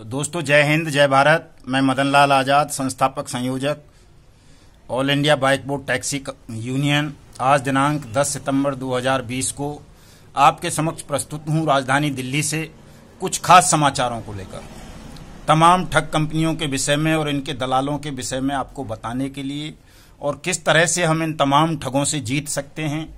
तो दोस्तों जय हिंद जय भारत। मैं मदन लाल आजाद, संस्थापक संयोजक all India bike board taxi union. आज दिनांक 10 सितंबर 2020 को आपके समक्ष प्रस्तुत हूं राजधानी दिल्ली से कुछ खास समाचारों को लेकर। तमाम ठग कंपनियों के विषय में और इनके दलालों के विषय में आपको बताने के लिए और किस तरह से हम इन तमाम ठगों से जीत सकते हैं,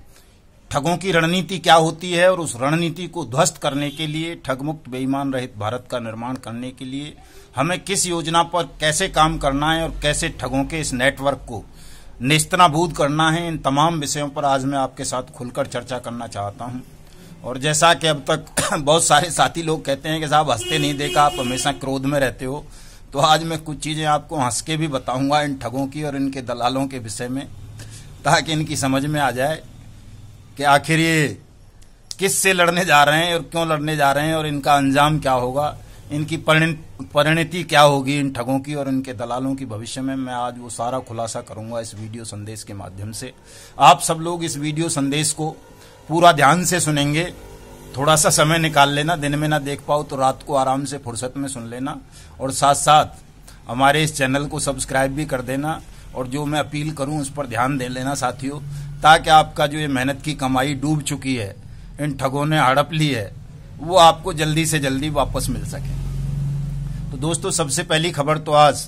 ठगों की रणनीति क्या होती है और उस रणनीति को ध्वस्त करने के लिए, ठग मुक्त बेईमान रहित भारत का निर्माण करने के लिए हमें किस योजना पर कैसे काम करना है और कैसे ठगों के इस नेटवर्क को नेस्तनाबूद करना है, इन तमाम विषयों पर आज मैं आपके साथ खुलकर चर्चा करना चाहता हूं। और जैसा कि अब तक बहुत सारे साथी लोग कहते हैं कि साहब हंसते नहीं देखा, आप हमेशा क्रोध में रहते हो, तो आज मैं कुछ चीजें आपको हंस के भी बताऊंगा इन ठगों की और इनके दलालों के विषय में, ताकि इनकी समझ में आ जाए कि आखिर ये किस से लड़ने जा रहे हैं और क्यों लड़ने जा रहे हैं और इनका अंजाम क्या होगा, इनकी परिणति क्या होगी इन ठगों की और इनके दलालों की भविष्य में। मैं आज वो सारा खुलासा करूंगा इस वीडियो संदेश के माध्यम से। आप सब लोग इस वीडियो संदेश को पूरा ध्यान से सुनेंगे, थोड़ा सा समय निकाल लेना, दिन में ना देख पाओ तो रात को आराम से फुर्सत में सुन लेना और साथ साथ हमारे इस चैनल को सब्सक्राइब भी कर देना और जो मैं अपील करूं उस पर ध्यान दे लेना साथियों, ताकि आपका जो ये मेहनत की कमाई डूब चुकी है, इन ठगों ने हड़प ली है, वो आपको जल्दी से जल्दी वापस मिल सके। तो दोस्तों सबसे पहली खबर तो आज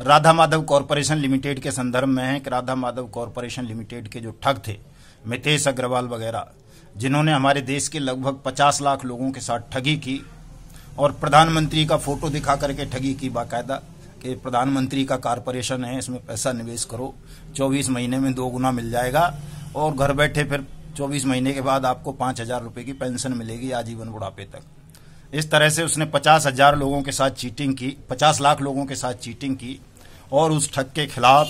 राधा माधव कॉरपोरेशन लिमिटेड के संदर्भ में है कि राधा माधव कॉरपोरेशन लिमिटेड के जो ठग थे मितेश अग्रवाल वगैरह, जिन्होंने हमारे देश के लगभग 50 लाख लोगों के साथ ठगी की और प्रधानमंत्री का फोटो दिखा करके ठगी की बाकायदा कि प्रधानमंत्री का कॉरपोरेशन है, इसमें पैसा निवेश करो, 24 महीने में 2 गुना मिल जाएगा और घर बैठे फिर 24 महीने के बाद आपको 5,000 रुपए की पेंशन मिलेगी आजीवन बुढ़ापे तक। इस तरह से उसने 50,000 लोगों के साथ चीटिंग की, 50 लाख लोगों के साथ चीटिंग की और उस ठग के खिलाफ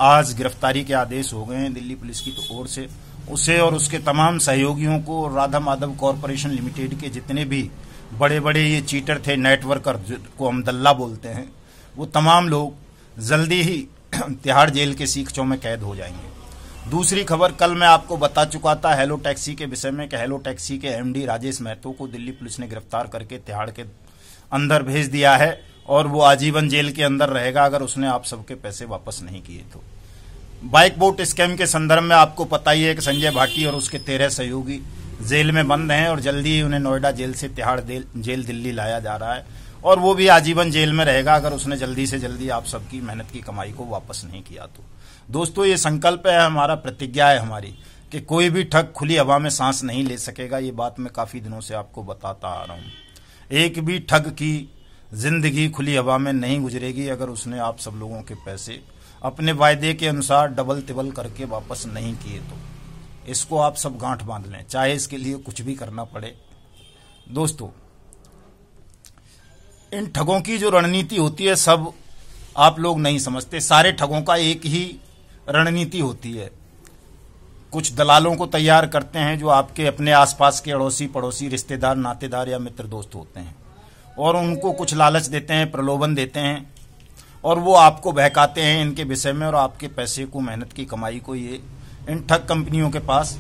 आज गिरफ्तारी के आदेश हो गए हैं दिल्ली पुलिस की ओर से। उसे और उसके तमाम सहयोगियों को, राधा माधव कॉरपोरेशन लिमिटेड के जितने भी बड़े बड़े ये चीटर थे, नेटवर्कर को हम दल्ला बोलते हैं, वो तमाम लोग जल्दी ही तिहाड़ जेल के सीखचों में कैद हो जाएंगे। दूसरी खबर कल मैं आपको बता चुका था हेलो टैक्सी के विषय में कि हेलो टैक्सी के एमडी राजेश महतो को दिल्ली पुलिस ने गिरफ्तार करके तिहाड़ के अंदर भेज दिया है और वो आजीवन जेल के अंदर रहेगा अगर उसने आप सबके पैसे वापस नहीं किए तो। बाइक बोट स्कैम के संदर्भ में आपको पता ही है कि संजय भाटी और उसके 13 सहयोगी जेल में बंद हैं और जल्दी ही उन्हें नोएडा जेल से तिहाड़ जेल दिल्ली लाया जा रहा है और वो भी आजीवन जेल में रहेगा अगर उसने जल्दी से जल्दी आप सबकी मेहनत की कमाई को वापस नहीं किया तो। दोस्तों ये संकल्प है हमारा, प्रतिज्ञा है हमारी कि कोई भी ठग खुली हवा में सांस नहीं ले सकेगा। ये बात मैं काफी दिनों से आपको बताता आ रहा हूं। एक भी ठग की जिंदगी खुली हवा में नहीं गुजरेगी अगर उसने आप सब लोगों के पैसे अपने वायदे के अनुसार डबल तिबल करके वापस नहीं किए तो। इसको आप सब गांठ बांध लें, चाहे इसके लिए कुछ भी करना पड़े। दोस्तों इन ठगों की जो रणनीति होती है सब आप लोग नहीं समझते। सारे ठगों का एक ही रणनीति होती है। कुछ दलालों को तैयार करते हैं जो आपके अपने आसपास के अड़ोसी पड़ोसी रिश्तेदार नातेदार या मित्र दोस्त होते हैं और उनको कुछ लालच देते हैं, प्रलोभन देते हैं और वो आपको बहकाते हैं इनके विषय में और आपके पैसे को, मेहनत की कमाई को ये इन ठग कंपनियों के पास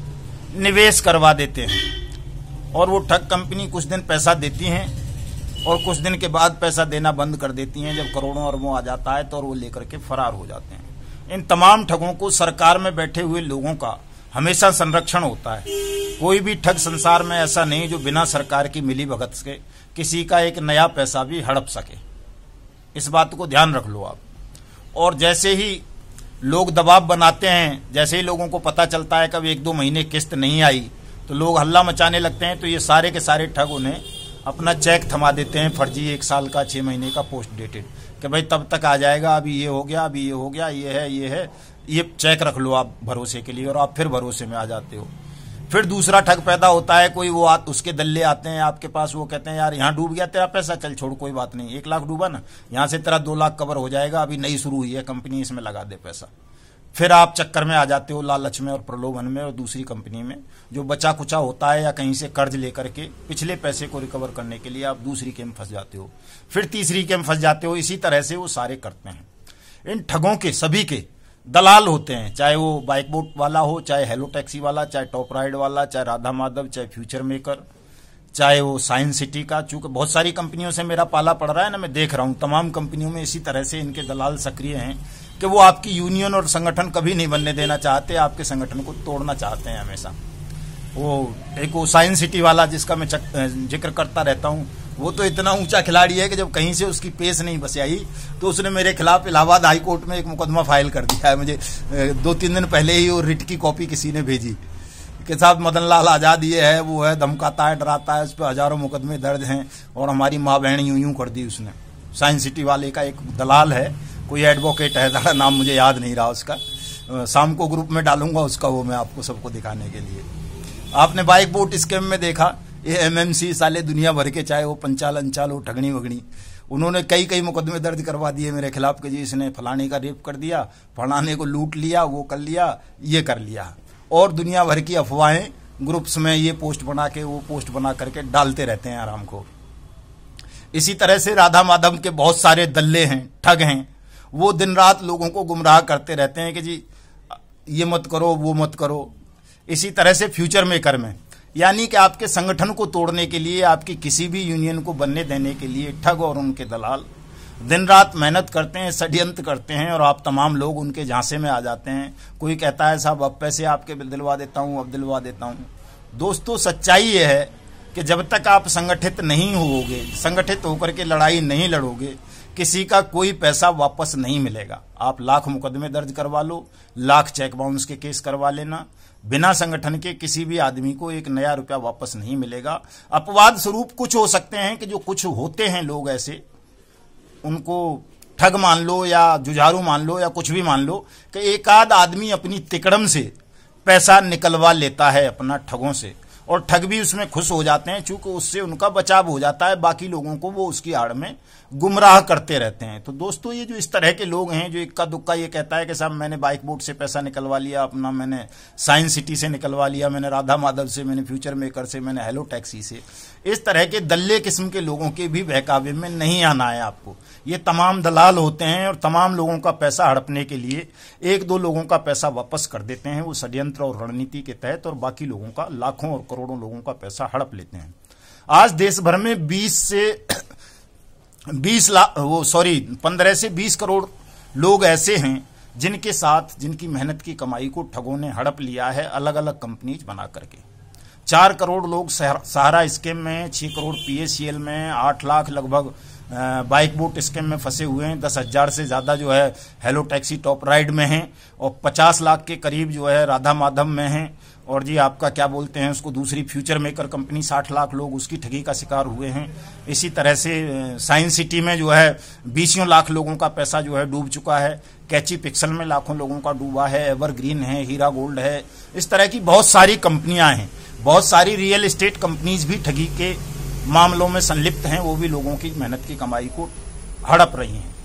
निवेश करवा देते हैं और वो ठग कंपनी कुछ दिन पैसा देती हैं और कुछ दिन के बाद पैसा देना बंद कर देती हैं। जब करोड़ों अरबों आ जाता है तो वो लेकर के फरार हो जाते हैं। इन तमाम ठगों को सरकार में बैठे हुए लोगों का हमेशा संरक्षण होता है। कोई भी ठग संसार में ऐसा नहीं जो बिना सरकार की मिली भगत के किसी का एक नया पैसा भी हड़प सके। इस बात को ध्यान रख लो आप। और जैसे ही लोग दबाव बनाते हैं, जैसे ही लोगों को पता चलता है कभी 1-2 महीने किस्त नहीं आई तो लोग हल्ला मचाने लगते हैं, तो ये सारे के सारे ठग उन्हें अपना चेक थमा देते हैं फर्जी 1 साल का, 6 महीने का पोस्ट डेटेड, कि भाई तब तक आ जाएगा, अभी ये हो गया, अभी ये हो गया, ये है, ये चेक रख लो आप भरोसे के लिए, और आप फिर भरोसे में आ जाते हो। फिर दूसरा ठग पैदा होता है, कोई वो उसके दल्ले आते हैं आपके पास, वो कहते हैं यार यहाँ डूब गया तेरा पैसा, चल छोड़ कोई बात नहीं, 1 लाख डूबा ना, यहाँ से तेरा 2 लाख कवर हो जाएगा, अभी नई शुरू हुई है कंपनी, इसमें लगा दे पैसा। फिर आप चक्कर में आ जाते हो लालच में और प्रलोभन में और दूसरी कंपनी में जो बचा कुचा होता है या कहीं से कर्ज लेकर के पिछले पैसे को रिकवर करने के लिए आप दूसरी के में फंस जाते हो, फिर तीसरी के में फंस जाते हो। इसी तरह से वो सारे करते हैं। इन ठगों के सभी के दलाल होते हैं, चाहे वो बाइक बोट वाला हो, चाहे हेलो टैक्सी वाला, चाहे टॉप राइड वाला, चाहे राधा माधव, चाहे फ्यूचर मेकर, चाहे वो साइंस सिटी का, चूंकि बहुत सारी कंपनियों से मेरा पाला पड़ रहा है ना, मैं देख रहा हूं तमाम कंपनियों में इसी तरह से इनके दलाल सक्रिय हैं कि वो आपकी यूनियन और संगठन कभी नहीं बनने देना चाहते, आपके संगठन को तोड़ना चाहते हैं हमेशा। वो साइंस सिटी वाला जिसका मैं जिक्र करता रहता हूं, वो तो इतना ऊंचा खिलाड़ी है कि जब कहीं से उसकी पेश नहीं बस आई तो उसने मेरे खिलाफ इलाहाबाद हाई कोर्ट में एक मुकदमा फाइल कर दिया है। मुझे 2-3 दिन पहले ही वो रिट की कॉपी किसी ने भेजी कि साहब मदन लाल आजाद ये है वो है, धमकाता है, डराता है, उस पर हजारों मुकदमे दर्ज हैं और हमारी माँ बहन यूं कर दी उसने। साइंस सिटी वाले का एक दलाल है, कोई एडवोकेट है, ज़्यादा नाम मुझे याद नहीं रहा उसका, शाम को ग्रुप में डालूंगा उसका, वो मैं आपको सबको दिखाने के लिए। आपने बाइक बोट स्कैम में देखा, ये एमएमसी साले दुनिया भर के, चाहे वो पंचाल अंचाल हो, ठगनी वगनी, उन्होंने कई मुकदमे दर्ज करवा दिए मेरे खिलाफ कि जी इसने फलाने का रेप कर दिया, फलाने को लूट लिया, वो कर लिया, ये कर लिया, और दुनिया भर की अफवाहें ग्रुप्स में ये पोस्ट बना के वो पोस्ट बना करके डालते रहते हैं आराम को। इसी तरह से राधा माधव के बहुत सारे दल्ले हैं, ठग हैं, वो दिन रात लोगों को गुमराह करते रहते हैं कि जी ये मत करो, वो मत करो। इसी तरह से फ्यूचर मेकर में, यानी कि आपके संगठन को तोड़ने के लिए, आपकी किसी भी यूनियन को बनने देने के लिए ठग और उनके दलाल दिन रात मेहनत करते हैं, षड्यंत्र करते हैं और आप तमाम लोग उनके झांसे में आ जाते हैं। कोई कहता है साहब अब पैसे आपके दिलवा देता हूं, अब दिलवा देता हूं। दोस्तों सच्चाई ये है कि जब तक आप संगठित नहीं होगे, संगठित होकर के लड़ाई नहीं लड़ोगे, किसी का कोई पैसा वापस नहीं मिलेगा। आप लाख मुकदमे दर्ज करवा लो, लाख चेक बाउंस के केस करवा लेना, बिना संगठन के किसी भी आदमी को एक नया रुपया वापस नहीं मिलेगा। अपवाद स्वरूप कुछ हो सकते हैं कि जो कुछ होते हैं लोग ऐसे, उनको ठग मान लो या जुझारू मान लो या कुछ भी मान लो, कि एक आध आदमी अपनी तिकड़म से पैसा निकलवा लेता है अपना ठगों से, और ठग भी उसमें खुश हो जाते हैं चूंकि उससे उनका बचाव हो जाता है, बाकी लोगों को वो उसकी आड़ में गुमराह करते रहते हैं। तो दोस्तों ये जो इस तरह के लोग हैं जो इक्का दुक्का ये कहता है कि साहब मैंने बाइक बोट से पैसा निकलवा लिया अपना, मैंने साइंस सिटी से निकलवा लिया, मैंने राधा माधव से, मैंने फ्यूचर मेकर से, मैंने हेलो टैक्सी से, इस तरह के दल्ले किस्म के लोगों के भी बहकावे में नहीं आना है आपको। ये तमाम दलाल होते हैं और तमाम लोगों का पैसा हड़पने के लिए 1-2 लोगों का पैसा वापस कर देते हैं वो षड्यंत्र और रणनीति के तहत, और बाकी लोगों का, लाखों और करोड़ों लोगों का पैसा हड़प लेते हैं। आज देश भर में 15 से 20 करोड़ लोग ऐसे हैं जिनके साथ, जिनकी मेहनत की कमाई को ठगों ने हड़प लिया है अलग अलग कंपनीज बना करके। 4 करोड़ लोग सहारा स्कीम में, 6 करोड़ पीएसीएल में, 8 लाख लगभग बाइक बोट स्कीम में फंसे हुए हैं, 10,000 से ज्यादा जो है हेलो टैक्सी टॉप राइड में हैं, और 50 लाख के करीब जो है राधा माधव में हैं, और जी आपका क्या बोलते हैं उसको, दूसरी फ्यूचर मेकर कंपनी 60 लाख लोग उसकी ठगी का शिकार हुए हैं। इसी तरह से साइंस सिटी में जो है 20 लाख लोगों का पैसा जो है डूब चुका है, कैची पिक्सल में लाखों लोगों का डूबा है, एवरग्रीन है, हीरा गोल्ड है, इस तरह की बहुत सारी कंपनियां हैं। बहुत सारी रियल एस्टेट कंपनीज भी ठगी के मामलों में संलिप्त हैं, वो भी लोगों की मेहनत की कमाई को हड़प रही हैं।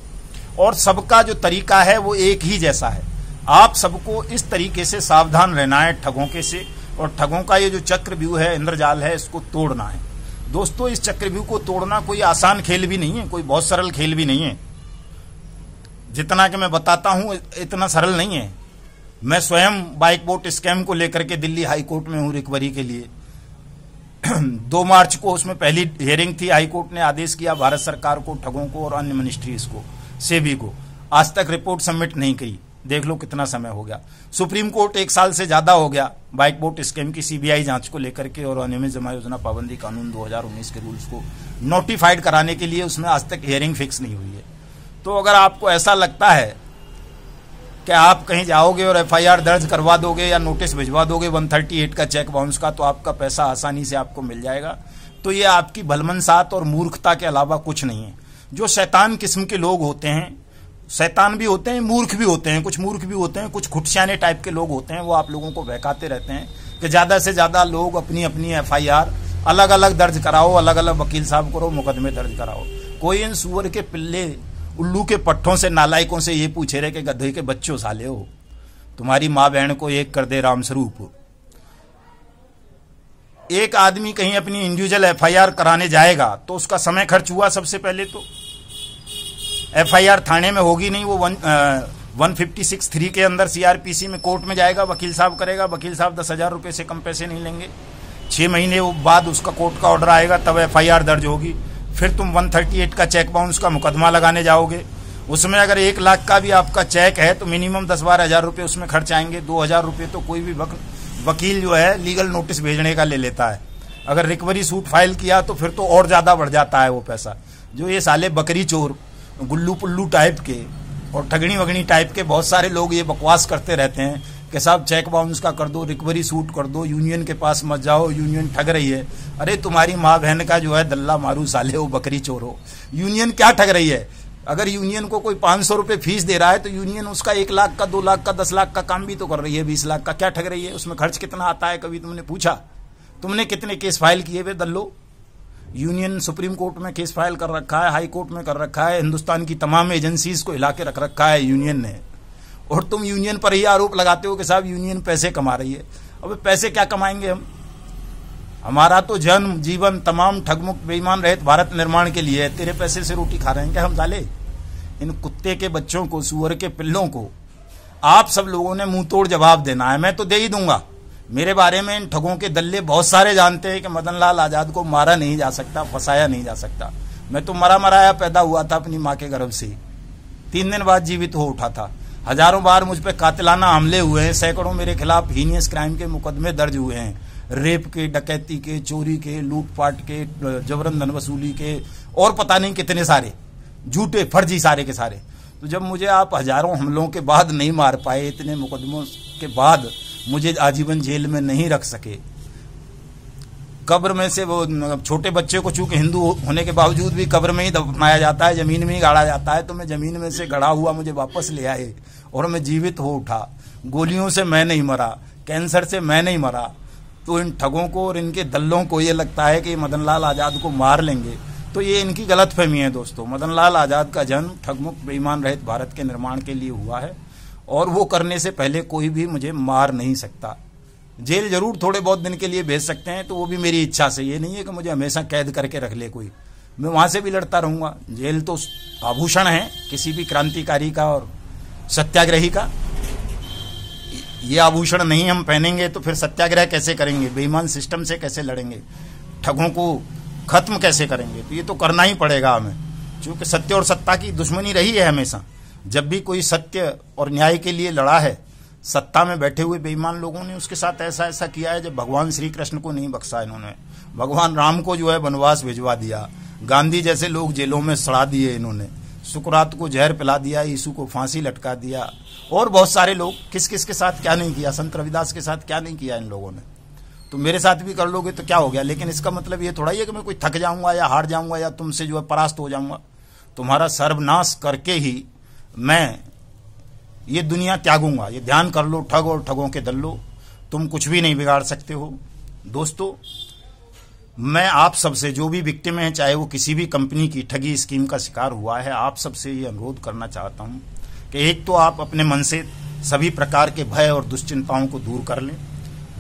और सबका जो तरीका है वो एक ही जैसा है, आप सबको इस तरीके से सावधान रहना है ठगों के से, और ठगों का ये जो चक्रव्यूह है, इंद्रजाल है, इसको तोड़ना है। दोस्तों इस चक्रव्यूह को तोड़ना कोई आसान खेल भी नहीं है, कोई बहुत सरल खेल भी नहीं है। जितना कि मैं बताता हूं इतना सरल नहीं है। मैं स्वयं बाइक बोट स्कैम को लेकर के दिल्ली हाई कोर्ट में हूं रिकवरी के लिए। 2 मार्च को उसमें पहली हियरिंग थी, हाई कोर्ट ने आदेश किया भारत सरकार को, ठगों को और अन्य मिनिस्ट्रीज को, सेबी को, आज तक रिपोर्ट सबमिट नहीं की। देख लो कितना समय हो गया। सुप्रीम कोर्ट 1 साल से ज्यादा हो गया बाइक बोट स्कैम की सीबीआई जांच को लेकर के, और अनियमित जमा योजना पाबंदी कानून 2019 के रूल्स को नोटिफाइड कराने के लिए उसमें आज तक हियरिंग फिक्स नहीं हुई है। तो अगर आपको ऐसा लगता है कि आप कहीं जाओगे और एफआईआर दर्ज करवा दोगे या नोटिस भिजवा दोगे 138 का चेक बाउंस का, तो आपका पैसा आसानी से आपको मिल जाएगा, तो ये आपकी भलमनसात और मूर्खता के अलावा कुछ नहीं है। जो शैतान किस्म के लोग होते हैं, शैतान भी होते हैं, मूर्ख भी होते हैं, कुछ मूर्ख भी होते हैं, कुछ खुटशाने टाइप के लोग होते हैं, वो आप लोगों को बहकाते रहते हैं कि ज्यादा से ज्यादा लोग अपनी अपनी एफआईआर अलग अलग दर्ज कराओ, अलग अलग वकील साहब करो, मुकदमे दर्ज कराओ। कोई इन सुअर के पिल्ले, उल्लू के पट्टों से, नालायकों से ये पूछे रहे कि गधे के बच्चों साले हो, तुम्हारी माँ बहन को एक कर दे राम स्वरूप। एक आदमी कहीं अपनी इंडिविजुअल एफआईआर कराने जाएगा तो उसका समय खर्च हुआ। सबसे पहले तो एफआईआर थाने में होगी नहीं, वो 156(3) के अंदर सीआरपीसी में कोर्ट में जाएगा, वकील साहब करेगा, वकील साहब 10,000 रुपए से कम पैसे नहीं लेंगे। 6 महीने बाद उसका कोर्ट का ऑर्डर आएगा, तब FIR दर्ज होगी। फिर तुम 138 का चेक बाउंस का मुकदमा लगाने जाओगे। उसमें अगर 1 लाख का भी आपका चेक है तो मिनिमम 10-12 हजार रुपये उसमें खर्च आएंगे। 2,000 रुपये तो कोई भी वकील जो है लीगल नोटिस भेजने का ले लेता है। अगर रिकवरी सूट फाइल किया तो फिर तो और ज्यादा बढ़ जाता है वो पैसा। जो ये साले बकरी चोर, गुल्लू पुल्लू टाइप के और ठगनी वगनी टाइप के बहुत सारे लोग ये बकवास करते रहते हैं कि साहब चेक बाउंस का कर दो, रिकवरी सूट कर दो, यूनियन के पास मत जाओ, यूनियन ठग रही है। अरे तुम्हारी माँ बहन का जो है दल्ला मारू साले हो, बकरी चोर हो। यूनियन क्या ठग रही है? अगर यूनियन को कोई 500 रुपये फीस दे रहा है तो यूनियन उसका 1 लाख का, 2 लाख का, 10 लाख का काम भी तो कर रही है। 20 लाख का क्या ठग रही है? उसमें खर्च कितना आता है? कभी तुमने पूछा? तुमने कितने केस फाइल किए वे दल्लो? यूनियन सुप्रीम कोर्ट में केस फाइल कर रखा है, हाई कोर्ट में कर रखा है, हिंदुस्तान की तमाम एजेंसीज को हिला के रख रखा है यूनियन ने। और तुम यूनियन पर ही आरोप लगाते हो कि साहब यूनियन पैसे कमा रही है। अब पैसे क्या कमाएंगे हम? हमारा तो जन्म जीवन तमाम ठगमुक्त बेईमान रहित भारत निर्माण के लिए है। तेरे पैसे से रोटी खा रहे हैं क्या हम साले? इन कुत्ते के बच्चों को, सुअर के पिल्लों को आप सब लोगों ने मुंह तोड़ जवाब देना है। मैं तो दे ही दूंगा। मेरे बारे में इन ठगों के दल्ले बहुत सारे जानते हैं कि मदन लाल आजाद को मारा नहीं जा सकता, फंसाया नहीं जा सकता। मैं तो मरा मराया पैदा हुआ था अपनी माँ के गर्भ से, 3 दिन बाद जीवित हो उठा था। हजारों बार मुझ पर कातिलाना हमले हुए हैं, सैकड़ों मेरे खिलाफ हीनियस क्राइम के मुकदमे दर्ज हुए हैं, रेप के, डकैती के, चोरी के, लूटपाट के, जबरन धन वसूली के और पता नहीं कितने सारे झूठे फर्जी सारे के सारे। तो जब मुझे आप हजारों हमलों के बाद नहीं मार पाए, इतने मुकदमों के बाद मुझे आजीवन जेल में नहीं रख सके, कब्र में से वो छोटे बच्चे को चूंकि हिंदू होने के बावजूद भी कब्र में ही दफनाया जाता है, जमीन में ही गाड़ा जाता है, तो मैं जमीन में से गड़ा हुआ मुझे वापस ले आए और मैं जीवित हो उठा। गोलियों से मैं नहीं मरा, कैंसर से मैं नहीं मरा। तो इन ठगों को और इनके दल्लों को ये लगता है कि मदन लाल आजाद को मार लेंगे, तो ये इनकी गलतफहमी है दोस्तों। मदन लाल आजाद का जन्म ठगमुक्त बेईमान रहित भारत के निर्माण के लिए हुआ है और वो करने से पहले कोई भी मुझे मार नहीं सकता। जेल जरूर थोड़े बहुत दिन के लिए भेज सकते हैं, तो वो भी मेरी इच्छा से, ये नहीं है कि मुझे हमेशा कैद करके रख ले कोई। मैं वहां से भी लड़ता रहूंगा। जेल तो आभूषण है किसी भी क्रांतिकारी का और सत्याग्रही का। ये आभूषण नहीं हम पहनेंगे तो फिर सत्याग्रह कैसे करेंगे? बेईमान सिस्टम से कैसे लड़ेंगे? ठगों को खत्म कैसे करेंगे? तो ये तो करना ही पड़ेगा हमें, क्योंकि सत्य और सत्ता की दुश्मनी रही है हमेशा। जब भी कोई सत्य और न्याय के लिए लड़ा है, सत्ता में बैठे हुए बेईमान लोगों ने उसके साथ ऐसा ऐसा किया है। जब भगवान श्री कृष्ण को नहीं बख्शा इन्होंने, भगवान राम को जो है वनवास भिजवा दिया, गांधी जैसे लोग जेलों में सड़ा दिए इन्होंने, सुकरात को जहर पिला दिया, यीशु को फांसी लटका दिया, और बहुत सारे लोग किस किस के साथ क्या नहीं किया, संत रविदास के साथ क्या नहीं किया इन लोगों ने। तो मेरे साथ भी कर लोगे तो क्या हो गया? लेकिन इसका मतलब ये थोड़ा ही है कि मैं कोई थक जाऊंगा या हार जाऊंगा या तुमसे जो है परास्त हो जाऊंगा। तुम्हारा सर्वनाश करके ही मैं ये दुनिया त्यागूंगा। ये ध्यान कर लो ठग और ठगों के दल्लो, तुम कुछ भी नहीं बिगाड़ सकते हो। दोस्तों, मैं आप सबसे, जो भी विक्टिम है, चाहे वो किसी भी कंपनी की ठगी स्कीम का शिकार हुआ है, आप सबसे ये अनुरोध करना चाहता हूं कि एक तो आप अपने मन से सभी प्रकार के भय और दुश्चिंताओं को दूर कर लें।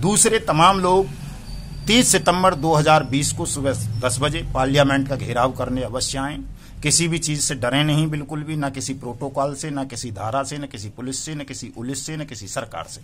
दूसरे, तमाम लोग 30 सितंबर 2020 को सुबह 10 बजे पार्लियामेंट का घेराव करने अवश्य आएं। किसी भी चीज से डरें नहीं, बिल्कुल भी, ना किसी प्रोटोकॉल से, ना किसी धारा से, ना किसी पुलिस से, ना किसी उलिस से, ना किसी सरकार से।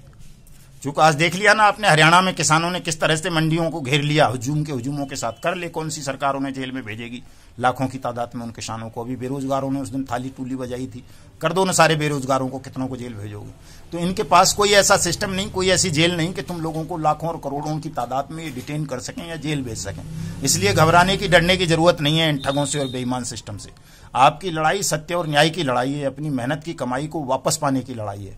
चूंकि आज देख लिया ना आपने, हरियाणा में किसानों ने किस तरह से मंडियों को घेर लिया, हुजूमों के साथ। कर ले, कौन सी सरकार उन्हें जेल में भेजेगी? लाखों की तादाद में उन किसानों को। अभी बेरोजगारों ने उस दिन थाली टूली बजाई थी, कर दो ना सारे बेरोजगारों को, कितनों को जेल भेजोगे? तो इनके पास कोई ऐसा सिस्टम नहीं, कोई ऐसी जेल नहीं कि तुम लोगों को लाखों और करोड़ों की तादाद में डिटेन कर सकें या जेल भेज सकें। इसलिए घबराने की, डरने की जरूरत नहीं है इन ठगों से और बेईमान सिस्टम से। आपकी लड़ाई सत्य और न्याय की लड़ाई है, अपनी मेहनत की कमाई को वापस पाने की लड़ाई है।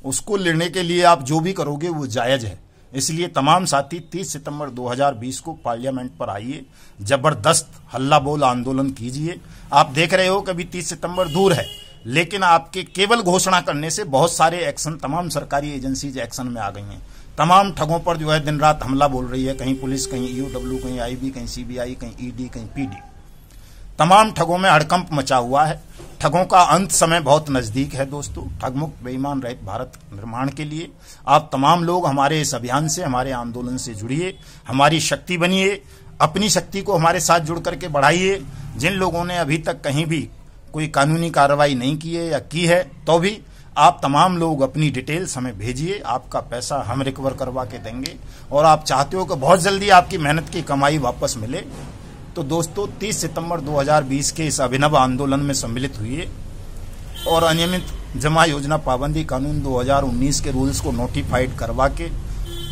उसको लेने के लिए आप जो भी करोगे वो जायज है। इसलिए तमाम साथी 30 सितंबर 2020 को पार्लियामेंट पर आइए, जबरदस्त हल्ला बोल आंदोलन कीजिए। आप देख रहे हो कि अभी 30 सितंबर दूर है, लेकिन आपके केवल घोषणा करने से बहुत सारे एक्शन, तमाम सरकारी एजेंसीज एक्शन में आ गई हैं। तमाम ठगों पर जो है दिन रात हमला बोल रही है, कहीं पुलिस, कहीं ईओडब्ल्यू, कहीं आईबी, कहीं सीबीआई, कहीं ईडी, कहीं पीडी। तमाम ठगों में हड़कंप मचा हुआ है। ठगों का अंत समय बहुत नजदीक है दोस्तों। ठगमुक्त बेईमान रहित भारत निर्माण के लिए आप तमाम लोग हमारे इस अभियान से, हमारे आंदोलन से जुड़िए, हमारी शक्ति बनिए, अपनी शक्ति को हमारे साथ जुड़ करके बढ़ाइए। जिन लोगों ने अभी तक कहीं भी कोई कानूनी कार्रवाई नहीं की है या की है, तो भी आप तमाम लोग अपनी डिटेल्स हमें भेजिए, आपका पैसा हम रिकवर करवा के देंगे। और आप चाहते हो कि बहुत जल्दी आपकी मेहनत की कमाई वापस मिले, तो दोस्तों 30 सितंबर 2020 के इस अभिनव आंदोलन में सम्मिलित हुए और अनियमित जमा योजना पाबंदी कानून 2019 के रूल्स को नोटिफाइड करवा के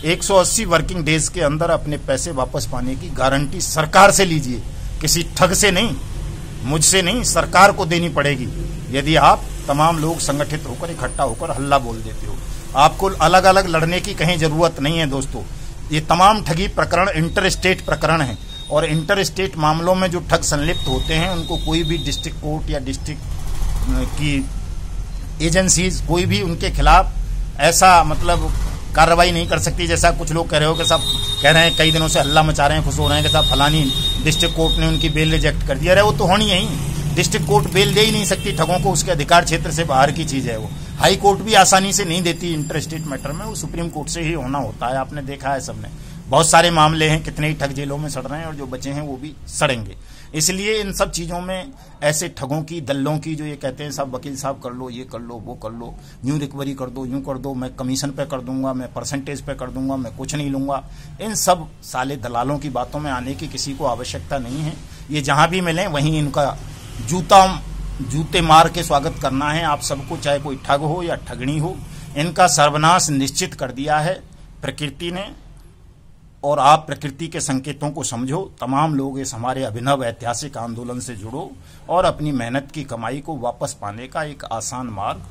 180 वर्किंग डेज के अंदर अपने पैसे वापस पाने की गारंटी सरकार से लीजिए। किसी ठग से नहीं, मुझसे नहीं, सरकार को देनी पड़ेगी। यदि आप तमाम लोग संगठित होकर इकट्ठा होकर हल्ला बोल देते हो, आपको अलग अलग लड़ने की कहीं जरूरत नहीं है दोस्तों। ये तमाम ठगी प्रकरण इंटर स्टेट प्रकरण है और इंटर स्टेट मामलों में जो ठग संलिप्त होते हैं उनको कोई भी डिस्ट्रिक्ट कोर्ट या डिस्ट्रिक्ट की एजेंसीज कोई भी उनके खिलाफ ऐसा मतलब कार्रवाई नहीं कर सकती। जैसा कुछ लोग कह रहे हो कि सब कह रहे हैं, कई दिनों से हल्ला मचा रहे हैं, खुश हो रहे हैं कि साहब फलानी डिस्ट्रिक्ट कोर्ट ने उनकी बेल रिजेक्ट कर दिया। अरे वो तो होनी है, डिस्ट्रिक्ट कोर्ट बेल दे ही नहीं सकती ठगों को, उसके अधिकार क्षेत्र से बाहर की चीज है वो। हाई कोर्ट भी आसानी से नहीं देती इंटर स्टेट मैटर में, वो सुप्रीम कोर्ट से ही होना होता है। आपने देखा है सबने, बहुत सारे मामले हैं, कितने ही ठग जेलों में सड़ रहे हैं और जो बचे हैं वो भी सड़ेंगे। इसलिए इन सब चीजों में ऐसे ठगों की, दल्लों की, जो ये कहते हैं सब वकील साहब कर लो, ये कर लो, वो कर लो, यूं रिकवरी कर दो, यूं कर दो, मैं कमीशन पे कर दूंगा, मैं परसेंटेज पे कर दूंगा, मैं कुछ नहीं लूंगा, इन सब साले दलालों की बातों में आने की किसी को आवश्यकता नहीं है। ये जहां भी मिले वहीं इनका जूते मार के स्वागत करना है आप सबको, चाहे कोई ठग हो या ठगनी हो। इनका सर्वनाश निश्चित कर दिया है प्रकृति ने और आप प्रकृति के संकेतों को समझो। तमाम लोग इस हमारे अभिनव ऐतिहासिक आंदोलन से जुड़ो और अपनी मेहनत की कमाई को वापस पाने का एक आसान मार्ग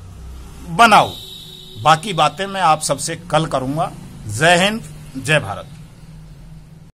बनाओ। बाकी बातें मैं आप सबसे कल करूंगा। जय हिंद, जय भारत।